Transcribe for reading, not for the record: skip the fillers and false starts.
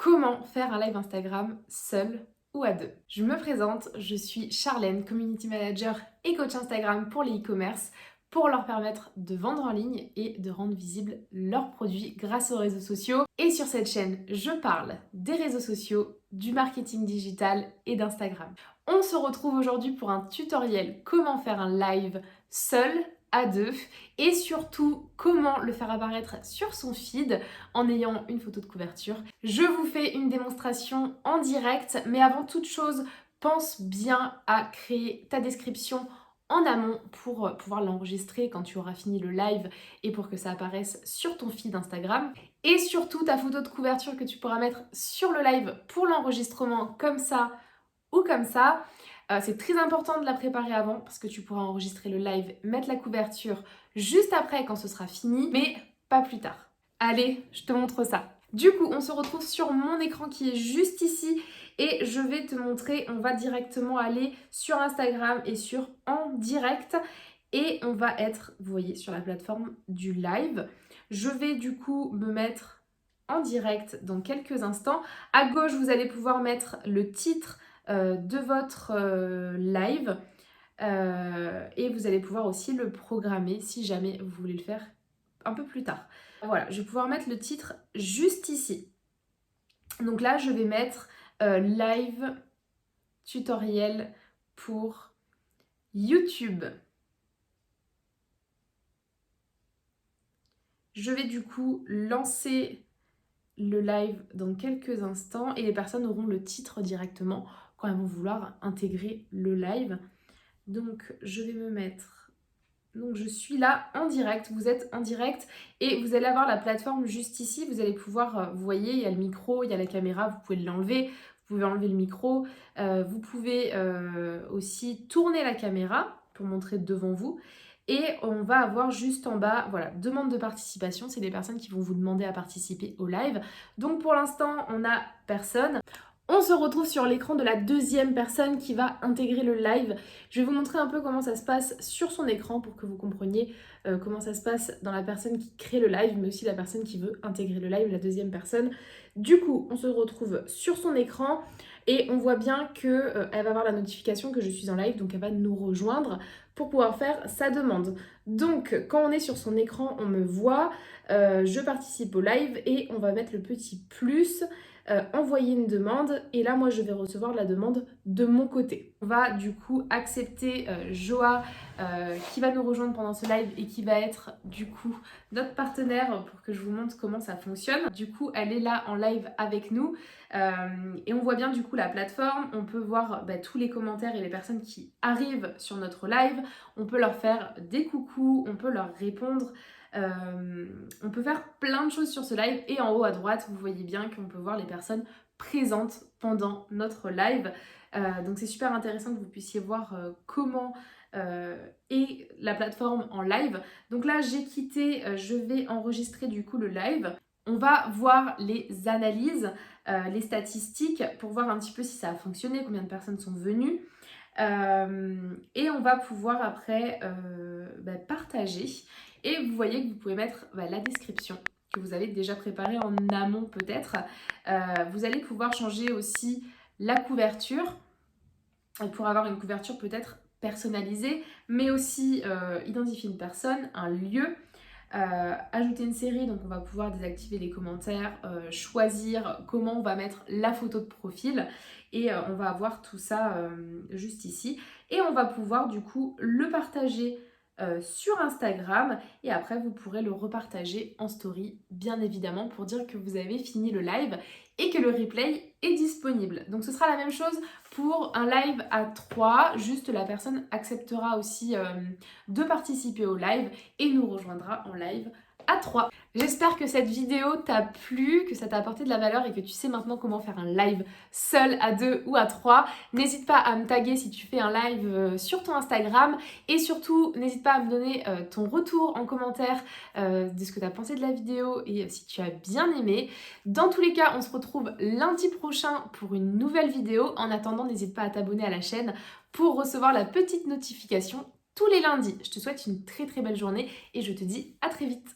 Comment faire un live Instagram seul ou à deux? Je me présente, je suis Charlène, Community Manager et coach Instagram pour les e-commerce pour leur permettre de vendre en ligne et de rendre visibles leurs produits grâce aux réseaux sociaux. Et sur cette chaîne, je parle des réseaux sociaux, du marketing digital et d'Instagram. On se retrouve aujourd'hui pour un tutoriel comment faire un live seul à deux et surtout comment le faire apparaître sur son feed en ayant une photo de couverture. Je vous fais une démonstration en direct, mais avant toute chose, pense bien à créer ta description en amont pour pouvoir l'enregistrer quand tu auras fini le live et pour que ça apparaisse sur ton feed Instagram. Et surtout ta photo de couverture que tu pourras mettre sur le live pour l'enregistrement comme ça ou comme ça. C'est très important de la préparer avant parce que tu pourras enregistrer le live, mettre la couverture juste après quand ce sera fini, mais pas plus tard. Allez, je te montre ça. Du coup, on se retrouve sur mon écran qui est juste ici et je vais te montrer, on va directement aller sur Instagram et sur en direct et on va être, vous voyez, sur la plateforme du live. Je vais du coup me mettre en direct dans quelques instants. À gauche, vous allez pouvoir mettre le titre de votre live et vous allez pouvoir aussi le programmer si jamais vous voulez le faire un peu plus tard. Voilà, je vais pouvoir mettre le titre juste ici. Donc là, je vais mettre live tutoriel pour YouTube. Je vais du coup lancer le live dans quelques instants et les personnes auront le titre directement quand elles vont vouloir intégrer le live. Donc je vais me mettre, donc je suis là en direct, vous êtes en direct et vous allez avoir la plateforme juste ici, vous allez pouvoir, vous voyez, il y a le micro, il y a la caméra, vous pouvez l'enlever, vous pouvez enlever le micro, vous pouvez aussi tourner la caméra pour montrer devant vous. Et on va avoir juste en bas, voilà, demande de participation, c'est les personnes qui vont vous demander à participer au live. Donc pour l'instant, on n'a personne. On se retrouve sur l'écran de la deuxième personne qui va intégrer le live. Je vais vous montrer un peu comment ça se passe sur son écran pour que vous compreniez comment ça se passe dans la personne qui crée le live, mais aussi la personne qui veut intégrer le live, la deuxième personne. Du coup, on se retrouve sur son écran et on voit bien qu'elle va avoir la notification que je suis en live, donc elle va nous rejoindre pour pouvoir faire sa demande. Donc, quand on est sur son écran, on me voit, je participe au live et on va mettre le petit plus. Envoyer une demande et là moi je vais recevoir la demande de mon côté. On va du coup accepter Joa qui va nous rejoindre pendant ce live et qui va être du coup notre partenaire pour que je vous montre comment ça fonctionne. Du coup elle est là en live avec nous et on voit bien du coup la plateforme, on peut voir tous les commentaires et les personnes qui arrivent sur notre live, on peut leur faire des coucous, on peut leur répondre. On peut faire plein de choses sur ce live et en haut à droite vous voyez bien qu'on peut voir les personnes présentes pendant notre live, donc c'est super intéressant que vous puissiez voir comment est la plateforme en live. Donc là j'ai quitté, je vais enregistrer du coup le live. On va voir les analyses, les statistiques pour voir un petit peu si ça a fonctionné, combien de personnes sont venues. Et on va pouvoir après partager et vous voyez que vous pouvez mettre la description que vous avez déjà préparée en amont peut-être. Vous allez pouvoir changer aussi la couverture pour avoir une couverture peut-être personnalisée, mais aussi identifier une personne, un lieu. Ajouter une série, donc on va pouvoir désactiver les commentaires, choisir comment on va mettre la photo de profil et on va avoir tout ça juste ici et on va pouvoir du coup le partager sur Instagram et après vous pourrez le repartager en story bien évidemment pour dire que vous avez fini le live et que le replay est disponible. Donc ce sera la même chose pour un live à 3, juste la personne acceptera aussi de participer au live et nous rejoindra en live à 3. J'espère que cette vidéo t'a plu, que ça t'a apporté de la valeur et que tu sais maintenant comment faire un live seul, à 2 ou à 3. N'hésite pas à me taguer si tu fais un live sur ton Instagram et surtout n'hésite pas à me donner ton retour en commentaire de ce que tu as pensé de la vidéo et si tu as bien aimé. Dans tous les cas, on se retrouve lundi prochain pour une nouvelle vidéo. En attendant, n'hésite pas à t'abonner à la chaîne pour recevoir la petite notification tous les lundis. Je te souhaite une très très belle journée et je te dis à très vite.